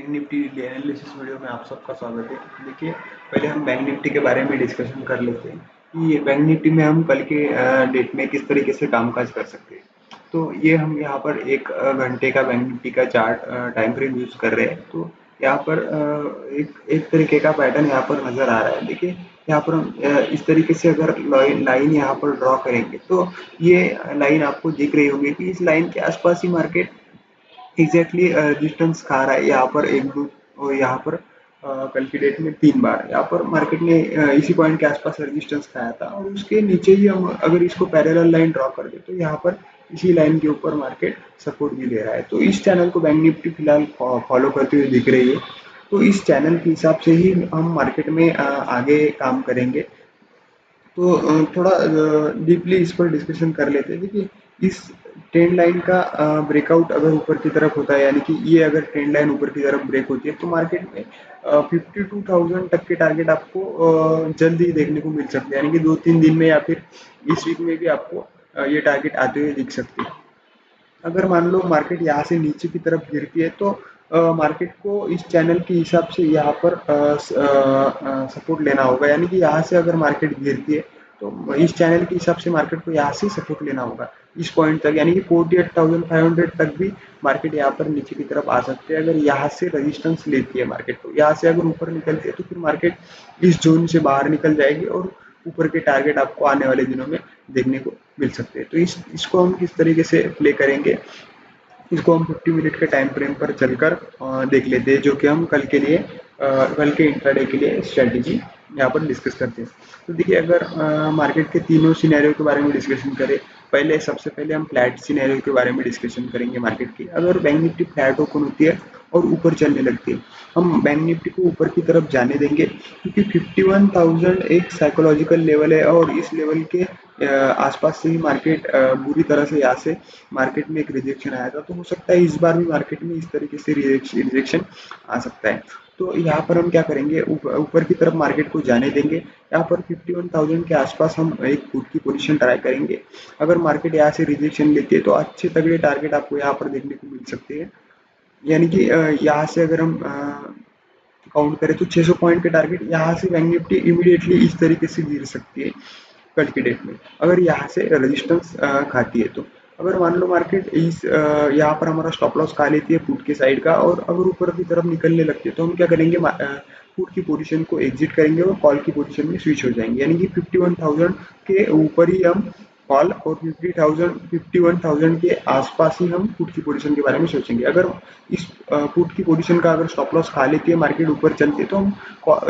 Bank Nifty daily analysis video में आप सबका स्वागत है। देखिए, पहले हम बैंक निफ्टी के बारे में डिस्कशन कर लेते हैं कि बैंक निफ्टी में हम कल के डेट में किस तरीके से कामकाज कर सकते हैं। तो ये हम यहाँ पर एक घंटे का बैंक निफ्टी का चार्ट टाइम फ्रेम यूज कर रहे हैं। तो यहाँ पर एक एक तरीके का पैटर्न यहाँ पर नजर आ रहा है। देखिए, यहाँ पर हम इस तरीके से अगर लाइन यहाँ पर ड्रॉ करेंगे तो ये लाइन आपको दिख रही होगी कि इस लाइन के आसपास ही मार्केट एग्जैक्टली रेजिस्टेंस खा रहा है। यहाँ पर एक दो और यहाँ पर कल की डेट में 3 बार यहाँ पर मार्केट ने इसी पॉइंट के आसपास रेजिस्टेंस खाया था और उसके नीचे ही हम अगर इसको पैरेलल लाइन ड्रॉ कर दे तो यहाँ पर इसी लाइन के ऊपर मार्केट सपोर्ट भी ले रहा है। तो इस चैनल को बैंक निफ्टी फिलहाल फॉलो करते हुए दिख रही है। तो इस चैनल के हिसाब से ही हम मार्केट में आगे काम करेंगे। तो थोड़ा डीपली इस पर डिस्कशन कर लेते हैं। देखिए, इस ट्रेंड लाइन का ब्रेकआउट अगर ऊपर की तरफ होता है, यानी कि ये अगर ट्रेंड लाइन ऊपर की तरफ ब्रेक होती है तो मार्केट में 52,000 तक के टारगेट आपको जल्द ही देखने को मिल सकते हैं। यानी कि 2-3 दिन में या फिर इस वीक में भी आपको ये टारगेट आते हुए दिख सकते हैं। अगर मान लो मार्केट यहाँ से नीचे की तरफ गिरती है तो मार्केट को इस चैनल के हिसाब से यहाँ पर सपोर्ट लेना होगा। यानी कि यहाँ से अगर मार्केट गिरती है तो इस चैनल के हिसाब से मार्केट को यहाँ से सपोर्ट लेना होगा इस पॉइंट तक, यानी कि 48,500 तक भी मार्केट यहाँ पर नीचे की तरफ आ सकते हैं। अगर यहाँ से रेजिस्टेंस लेती है मार्केट, तो यहाँ से अगर ऊपर निकलती है तो फिर मार्केट इस जोन से बाहर निकल जाएगी और ऊपर के टारगेट आपको आने वाले दिनों में देखने को मिल सकते हैं। तो इसको हम किस तरीके से प्ले करेंगे, इसको हम 50 मिनट के टाइम फ्रेम पर चलकर देख लेते हैं, जो कि हम कल के इंट्राडे के लिए स्ट्रेटेजी यहाँ पर डिस्कस करते हैं। तो देखिए, अगर मार्केट के तीनों सिनेरियो के बारे में डिस्कशन करें, सबसे पहले हम फ्लैट सिनेरियो के बारे में डिस्कशन करेंगे मार्केट की। अगर बैंक निफ्टी फ्लैट ओपन होती है और ऊपर चलने लगती है, हम बैंक निफ्टी को ऊपर की तरफ जाने देंगे क्योंकि 51,000 एक साइकोलॉजिकल लेवल है और इस लेवल के आसपास से ही मार्केट बुरी तरह से यहाँ से मार्केट में एक रिजेक्शन आया था। तो हो सकता है इस बार भी मार्केट में इस तरीके से रिजेक्शन आ सकता है। तो यहाँ पर हम क्या करेंगे, ऊपर की तरफ मार्केट को जाने देंगे। यहाँ पर 51,000 के आसपास हम एक पुट की पोजीशन ट्राई करेंगे। अगर मार्केट यहाँ से रिजेक्शन लेती है तो अच्छे तगड़े टारगेट आपको यहाँ पर देखने को मिल सकते हैं। यानी कि यहाँ से अगर हम काउंट करें तो 600 पॉइंट के टारगेट यहाँ से बैंक निफ्टी इमीडिएटली इस तरीके से गिर सकती है कल की डेट में, अगर यहाँ से रेजिस्टेंस खाती है तो। अगर मान लो मार्केट इस यहाँ पर हमारा स्टॉप लॉस खा लेती है पुट के साइड का और अगर ऊपर की तरफ निकलने लगती है तो हम क्या करेंगे, पुट की पोजीशन को एग्जिट करेंगे और कॉल की पोजीशन में स्विच हो जाएंगे। यानी कि 51,000 के ऊपर ही हम कॉल और 51,000 के आसपास ही हम पुट की पोजीशन के बारे में सोचेंगे। अगर इस पुट की पोजीशन का अगर स्टॉप लॉस खा लेती है मार्केट ऊपर चलती है तो हम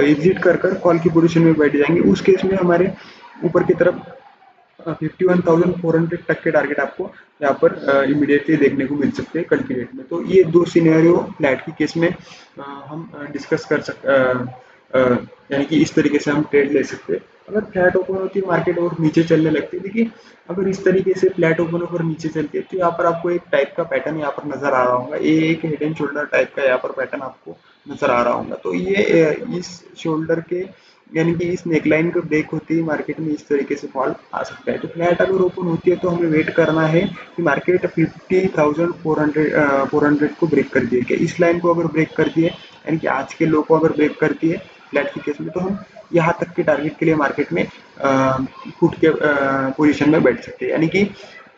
एग्जिट कर कॉल की पोजीशन में बैठ जाएंगे। उस केस में हमारे ऊपर की तरफ 51,400 तक के टारगेट आपको यहाँ पर इमीडिएटली देखने को मिल सकते हैं कल की डेट में। तो ये दो सिनेरियो फ्लैट की केस में हम डिस्कस कर यानी कि इस तरीके से हम ट्रेड ले सकते हैं। अगर फ्लैट ओपन होती है मार्केट और नीचे चलने लगती है, देखिए अगर इस तरीके से फ्लैट ओपन होकर नीचे चलती है तो यहाँ पर आपको एक टाइप का पैटर्न यहाँ पर नजर आ रहा होगा। ये एक हेड एंड शोल्डर टाइप का यहाँ पर पैटर्न आपको नजर आ रहा होगा। तो ये इस शोल्डर के यानी कि इस नेकलाइन को ब्रेक होते ही मार्केट में इस तरीके से फॉल आ सकता है। तो फ्लैट अगर ओपन होती है तो हमें वेट करना है कि मार्केट 50,400 को ब्रेक कर दिए। इस लाइन को अगर ब्रेक करती है, यानी कि आज के लो को अगर ब्रेक करती है फ्लैट की केस में, तो हम यहाँ तक के टारगेट के लिए मार्केट में पुट के पोजीशन में बैठ सकते हैं। यानी कि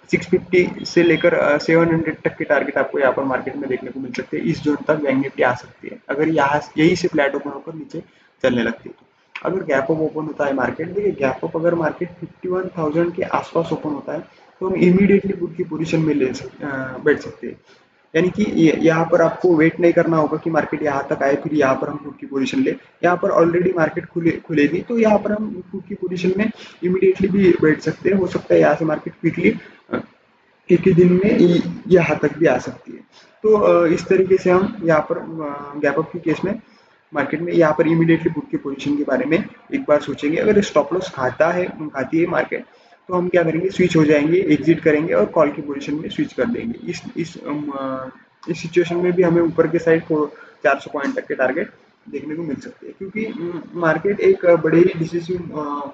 650 से लेकर 700 तक के टारगेट आपको यहाँ पर मार्केट में देखने को मिल सकते हैं। इस जोन तक बैंक निफ्टी आ सकती है अगर यहाँ यही से फ्लैट ओपन होकर नीचे चलने लगती है। तो अगर गैप अप ओपन होता है मार्केट, देखिए गैप अप अगर मार्केट 51,000 के आसपास ओपन होता है तो हम इमीडिएटली पुट की पोजीशन में बैठ सकते हैं। यानी कि यहाँ पर आपको वेट नहीं करना होगा कि मार्केट यहाँ तक आए फिर यहाँ पर हम पुट की पोजीशन ले। यहाँ पर ऑलरेडी मार्केट खुलेगी तो यहाँ पर हम पुट की पोजीशन में इमीडिएटली भी बैठ सकते हैं। हो सकता है यहाँ से मार्केट क्विकली एक ही दिन में यहाँ तक भी आ सकती है। तो इस तरीके से हम यहाँ पर गैप अप की केस में मार्केट में यहाँ पर इमीडिएटली पुट की पोजीशन के बारे में एक बार सोचेंगे। अगर स्टॉप लॉस खाती है मार्केट तो हम क्या करेंगे, स्विच हो जाएंगे, एग्जिट करेंगे और कॉल की पोजीशन में स्विच कर देंगे। इस सिचुएशन में भी हमें ऊपर के साइड 400 पॉइंट तक के टारगेट देखने को मिल सकते हैं, क्योंकि मार्केट एक बड़े ही डिसिसिव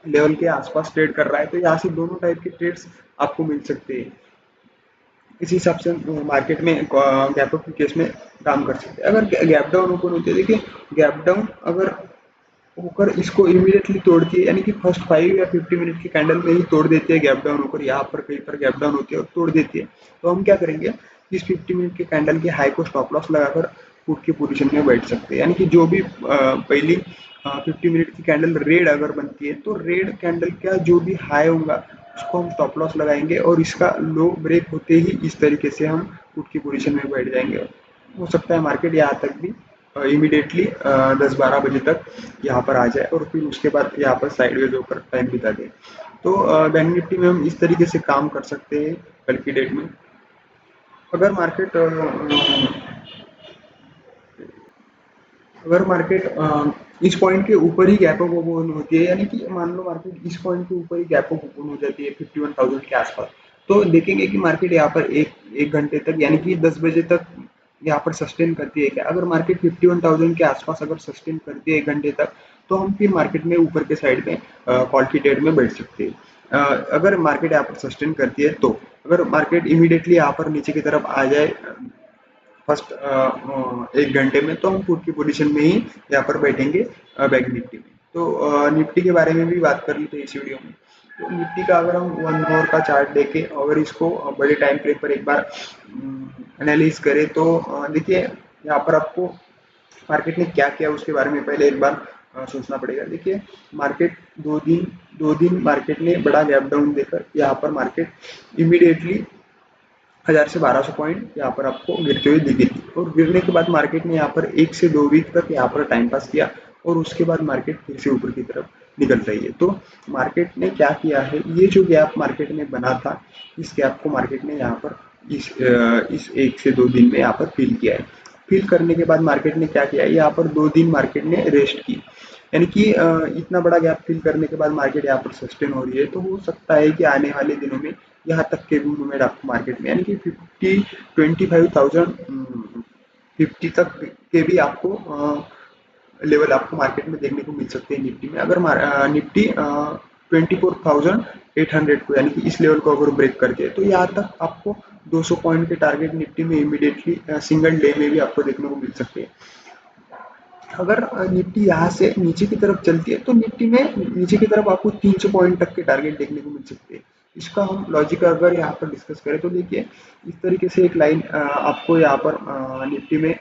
लेवल के आसपास ट्रेड कर रहा है। तो यहाँ से दोनों टाइप के ट्रेड्स आपको मिल सकते हैं। इस हिसाब से हम मार्केट में गैप अप के केस में काम कर सकते हैं। अगर गैप डाउन ओपन होती है, देखिए गैप डाउन अगर होकर इसको इमीडिएटली तोड़ती है, यानी कि फर्स्ट 5 या 50 मिनट की कैंडल में ही तोड़ देती है गैप डाउन होकर, यहाँ पर कहीं पर गैप डाउन होती है और तोड़ देती है, तो हम क्या करेंगे, इस 50 मिनट के कैंडल के हाई को स्टॉप लॉस लगाकर पुट की पोजीशन में बैठ सकते हैं। यानी कि जो भी पहली 50 मिनट की कैंडल रेड अगर बनती है, तो रेड कैंडल का जो भी हाई होगा उसको हम स्टॉप लॉस लगाएंगे और इसका लो ब्रेक होते ही इस तरीके से हम पुट की पोजीशन में बैठ जाएंगे। हो सकता है मार्केट यहाँ तक भी इमीडिएटली 10-12 बजे तक यहाँ पर आ जाए और फिर उसके बाद यहाँ पर साइडवेज होकर टाइम बिता दे। तो बैंक निफ्टी में हम इस तरीके से काम कर सकते हैं कल की डेट में। अगर मार्केट अगर मार्केट इस पॉइंट के ऊपर ही गैप अप ओपन होती है, यानी कि मान लो मार्केट इस पॉइंट के ऊपर ही गैप अप ओपन हो जाती है 51,000 के आसपास, तो देखेंगे कि मार्केट यहाँ पर एक एक घंटे तक, यानी कि 10 बजे तक यहाँ पर सस्टेन करती है क्या। अगर मार्केट 51,000 के आसपास अगर सस्टेन करती है एक घंटे तक, तो हम फिर मार्केट में ऊपर के साइड में कॉल की ट्रेड में बैठ सकते हैं। अगर मार्केट यहाँ पर सस्टेन करती है, तो अगर मार्केट इमीडिएटली यहाँ पर नीचे की तरफ आ जाए फर्स्ट एक घंटे में, तो हम पुट की पोजीशन में ही यहाँ पर बैठेंगे बैंक निफ्टी में। तो निफ्टी के बारे में भी बात कर ली थी इस वीडियो में। तो निफ्टी का अगर हम 1 आवर का चार्ट देखें, अगर इसको बड़े टाइम फ्रेम पर एक बार एनालिस करें, तो देखिए यहाँ पर आपको मार्केट ने क्या किया उसके बारे में पहले एक बार सोचना पड़ेगा। देखिए मार्केट दो दिन मार्केट ने बड़ा गैप डाउन देकर यहाँ पर मार्केट इमीडिएटली 1000 से 1200 पॉइंट यहाँ पर आपको गिरते हुए दिखी थी, और गिरने के बाद मार्केट ने यहाँ पर 1 से 2 वीक तक यहाँ पर टाइम पास किया और उसके बाद मार्केट फिर से ऊपर की तरफ निकल रही है। तो मार्केट ने क्या किया है, ये जो गैप मार्केट ने बना था, इस गैप को मार्केट ने यहाँ पर इस 1 से 2 दिन में यहाँ पर फिल किया है। फिल करने के बाद मार्केट ने क्या किया है, यहाँ पर 2 दिन मार्केट ने रेस्ट की, यानी कि इतना बड़ा गैप फिल करने के बाद मार्केट यहाँ पर सस्टेन हो रही है। तो हो सकता है कि आने वाले दिनों में यहाँ तक के भी मूवमेंट आपको मार्केट में, यानी कि 25,050 तक के भी आपको लेवल आपको मार्केट में देखने को मिल सकते हैं निफ्टी में। अगर निफ्टी 24,800 को, यानी कि इस लेवल को अगर ब्रेक करते हैं, तो यहाँ तक आपको 200 पॉइंट के टारगेट निफ्टी में इमीडिएटली सिंगल डे में भी आपको देखने को मिल सकते हैं। अगर निफ्टी यहाँ से नीचे की तरफ चलती है, तो निफ्टी में नीचे की तरफ आपको 300 पॉइंट तक के टारगेट देखने को मिल सकते हैं। इसका हम लॉजिक अगर यहाँ पर डिस्कस करें, तो देखिए इस तरीके से एक लाइन आपको यहाँ पर निफ्टी में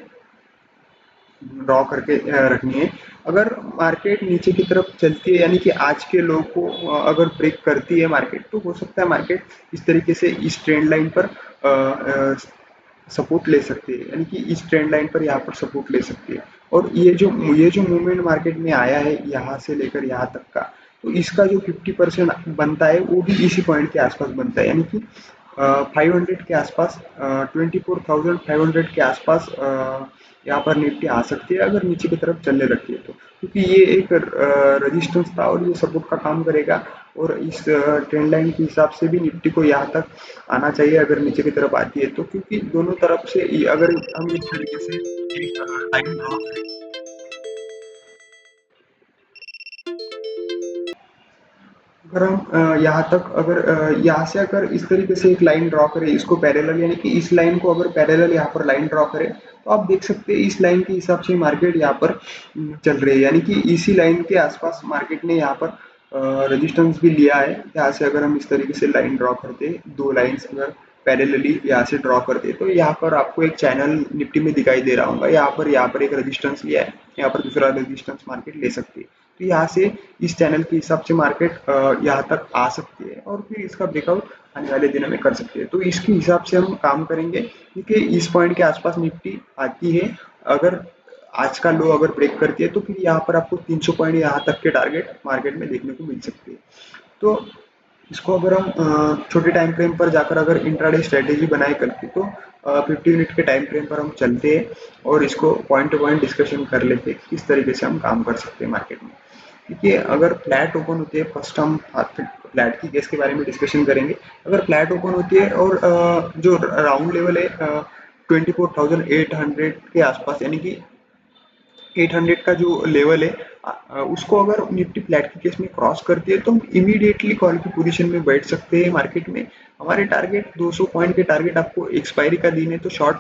ड्रॉ करके रखनी है। अगर मार्केट नीचे की तरफ चलती है, यानी कि आज के लो को अगर ब्रेक करती है मार्केट, तो हो सकता है मार्केट इस तरीके से इस ट्रेंड लाइन पर सपोर्ट ले सकती है, यानी कि इस ट्रेंड लाइन पर यहाँ पर सपोर्ट ले सकती है। और ये जो मूवमेंट मार्केट में आया है यहाँ से लेकर यहाँ तक का, तो इसका जो 50% बनता है वो भी इसी पॉइंट के आसपास बनता है, यानी कि 500 के आसपास, 24,500 के आसपास यहाँ पर निफ्टी आ सकती है अगर नीचे की तरफ चलने लगती है तो, क्योंकि ये एक रजिस्टेंस था और ये सपोर्ट का काम करेगा। और इस ट्रेंड लाइन के हिसाब से भी निफ्टी को यहाँ तक आना चाहिए अगर नीचे की तरफ आती है तो, क्योंकि दोनों तरफ से अगर हम इस तरीके से एक लाइन ड्रॉ करें, अगर हम यहाँ तक अगर यहाँ से अगर इस तरीके से एक लाइन ड्रॉ करें इसको पैरेलल, यानी कि इस लाइन को अगर पैरेलल यहाँ पर लाइन ड्रॉ करें, तो आप देख सकते हैं इस लाइन के हिसाब से मार्केट यहाँ पर चल रही है, यानी कि इसी लाइन के आसपास मार्केट ने यहाँ पर रेजिस्टेंस भी लिया है। यहाँ से अगर हम इस तरीके से लाइन ड्रॉ करते हैं, दो लाइन्स अगर पैरेलली यहाँ से ड्रॉ करते हैं, तो यहाँ पर आपको एक चैनल निफ्टी में दिखाई दे रहा होगा, यहाँ पर एक रेजिस्टेंस लिया है, यहाँ पर दूसरा रेजिस्टेंस मार्केट ले सकती है। तो यहाँ से इस चैनल के हिसाब से मार्केट यहाँ तक आ सकती है और फिर इसका ब्रेकआउट आने वाले दिनों में कर सकती है। तो इसके हिसाब से हम काम करेंगे, क्योंकि इस पॉइंट के आसपास निफ्टी आती है, अगर आज का लो अगर ब्रेक करती है, तो फिर यहाँ पर आपको 300 पॉइंट यहाँ तक के टारगेट मार्केट में देखने को मिल सकते हैं। तो इसको अगर हम छोटे टाइम फ्रेम पर जाकर अगर इंट्राडे स्ट्रेटेजी बनाए कल की, तो 50 मिनट के टाइम फ्रेम पर हम चलते हैं और इसको पॉइंट टू पॉइंट डिस्कशन कर लेते हैं किस तरीके से हम काम कर सकते हैं मार्केट में। देखिए अगर फ्लैट ओपन होती है, फर्स्ट हम फ्लैट की केस के बारे में डिस्कशन करेंगे। अगर फ्लैट ओपन होती है और जो राउंड लेवल है 24,800 के आसपास, यानी कि 800 का जो लेवल है उसको अगर निफ्टी फ्लैट के केस में क्रॉस करती है तो हम इमीडिएटली कॉल की पोजीशन में बैठ सकते हैं मार्केट में। हमारे टारगेट 200 पॉइंट के टारगेट आपको एक्सपायरी का दिन है, तो शॉर्ट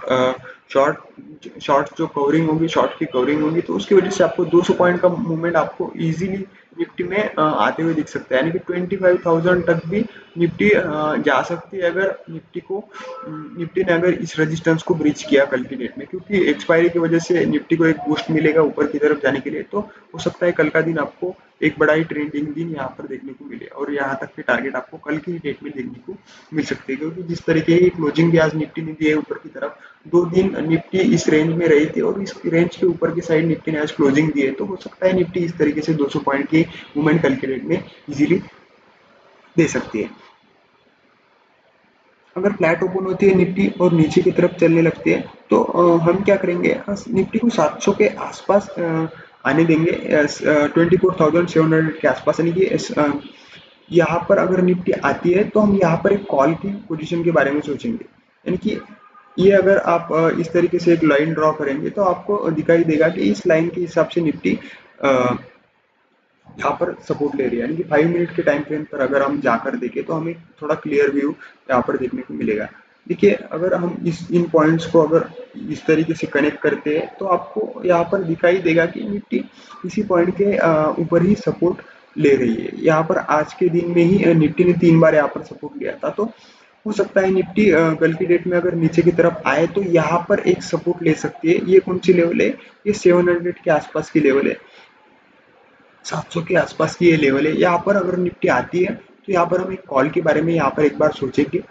शॉर्ट जो कवरिंग होगी, शॉर्ट की कवरिंग होगी, तो उसकी वजह से आपको 200 पॉइंट का मूवमेंट आपको इजीली निफ्टी में आते हुए दिख सकता है। यानी कि 25,000 तक भी निफ्टी जा सकती है अगर निफ्टी ने अगर इस रेजिस्टेंस को ब्रीच किया कल की डेट में, क्योंकि एक्सपायरी की वजह से निफ्टी को एक बूस्ट मिलेगा ऊपर की तरफ जाने के लिए। तो हो सकता है कल का दिन आपको एक बड़ा ही ट्रेंडिंग दिन यहाँ पर देखने को मिले और यहाँ तक के टारगेट आपको कल की डेट में देखने को मिल सकते हैं, क्योंकि जिस तरीके की क्लोजिंग भी आज निफ्टी ने दी है ऊपर की तरफ, 2 दिन निफ्टी इस रेंज में रही थी और इस रेंज के ऊपर की साइड निफ्टी ने आज क्लोजिंग दी है। तो हो सकता है निफ्टी इस तरीके से 200 पॉइंट की मूवमेंट कल के डेट में इजीली दे सकती है। अगर फ्लैट ओपन होती है निफ्टी और नीचे की तरफ चलने लगती है तो हम क्या करेंगे, निफ्टी को 700 के आसपास आने देंगे, 24,700 के आसपास। यानी कि यहाँ पर अगर निफ्टी आती है तो हम यहाँ पर एक कॉल की पोजीशन के बारे में सोचेंगे। यानी कि ये अगर आप इस तरीके से एक लाइन ड्रॉ करेंगे तो आपको दिखाई देगा कि इस लाइन के हिसाब से निफ्टी यहाँ पर सपोर्ट ले रही है। यानी कि 5 मिनट के टाइम फ्रेम पर अगर हम जाकर देखें तो हमें थोड़ा क्लियर व्यू यहाँ पर देखने को मिलेगा। देखिए, अगर हम इन पॉइंट्स को अगर इस तरीके से कनेक्ट करते हैं तो आपको यहाँ पर दिखाई देगा कि निफ्टी इसी पॉइंट के ऊपर ही सपोर्ट ले रही है। यहाँ पर आज के दिन में ही निफ्टी ने 3 बार यहाँ पर सपोर्ट लिया था। तो हो सकता है निफ्टी कल की डेट में अगर नीचे की तरफ आए तो यहाँ पर एक सपोर्ट ले सकती है। ये कौन सी लेवल है? ये 700 के आसपास की लेवल है, 700 के आसपास की ये लेवल है। यहाँ पर अगर निफ्टी आती है तो यहाँ पर हम एक कॉल के बारे में यहाँ पर एक बार सोचेंगे।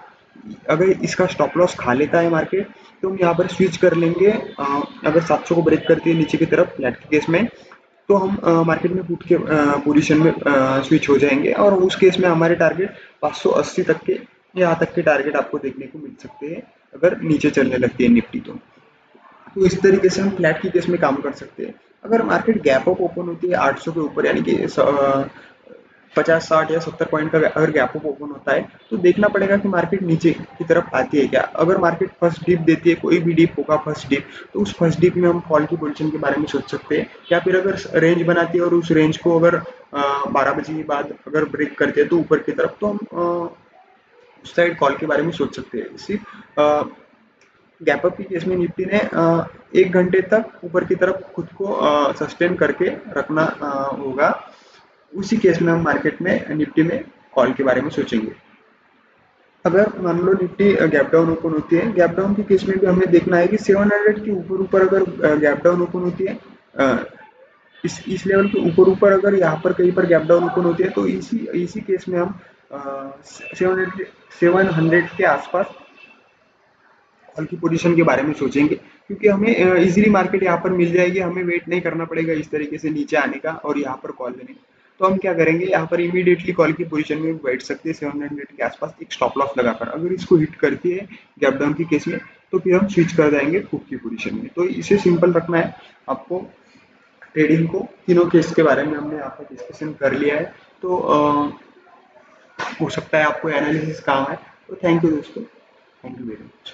अगर इसका स्टॉप लॉस खा लेता है मार्केट तो हम यहाँ पर स्विच कर लेंगे। अगर 700 को ब्रेक करती है नीचे की तरफ फ्लैट के केस में तो हम मार्केट में पुट के पोजीशन में स्विच हो जाएंगे और उस केस में हमारे टारगेट 580 तक के, यहाँ तक के टारगेट आपको देखने को मिल सकते हैं अगर नीचे चलने लगती है निफ्टी तो इस तरीके से हम फ्लैट की केस में काम कर सकते हैं। अगर मार्केट गैप अप ओपन होती है 800 के ऊपर, यानी कि 50 60 या 70 पॉइंट का अगर गैप अप ओपन होता है तो देखना पड़ेगा कि मार्केट नीचे की तरफ आती है क्या। अगर मार्केट फर्स्ट डिप देती है, कोई भी डिप होगा फर्स्ट डिप, तो उस फर्स्ट डिप में हम कॉल की पोजीशन के बारे में सोच सकते हैं। या फिर अगर रेंज बनाती है और उस रेंज को अगर 12 बजे के बाद अगर ब्रेक करते हैं तो ऊपर की तरफ, तो हम उस साइड कॉल के बारे में सोच सकते हैं। सिर्फ गैप अप की केस में निफ्टी ने 1 घंटे तक ऊपर की तरफ खुद को सस्टेन करके रखना होगा। उसी केस में हम मार्केट में निफ्टी में कॉल के बारे में सोचेंगे। अगर मान लो निफ्टी गैप डाउन ओपन होती है, गैप डाउन के केस में भी हमें देखना है कि 700 के ऊपर ऊपर अगर गैप डाउन ओपन होती है, इस लेवल के ऊपर ऊपर अगर यहाँ पर कहीं पर गैप डाउन ओपन होती है तो इसी इसी केस में हम 700 के आसपास कॉल की पोजीशन के बारे में सोचेंगे, क्योंकि हमें इजीली मार्केट यहाँ पर मिल जाएगी। हमें वेट नहीं करना पड़ेगा इस तरीके से नीचे आने का और यहाँ पर कॉल लेने का। तो हम क्या करेंगे, यहाँ पर इमीडिएटली कॉल की पोजीशन में बैठ सकते हैं 700 के आसपास एक स्टॉप लॉस लगाकर। अगर इसको हिट करती है गैप डाउन की केस में तो फिर हम स्विच कर जाएंगे पुट की पोजीशन में। तो इसे सिंपल रखना है आपको। ट्रेडिंग को तीनों केस के बारे में हमने यहाँ पर डिस्कशन कर लिया है। तो हो सकता है आपको एनालिसिस काम है। तो थैंक यू दोस्तों, थैंक यू वेरी मच।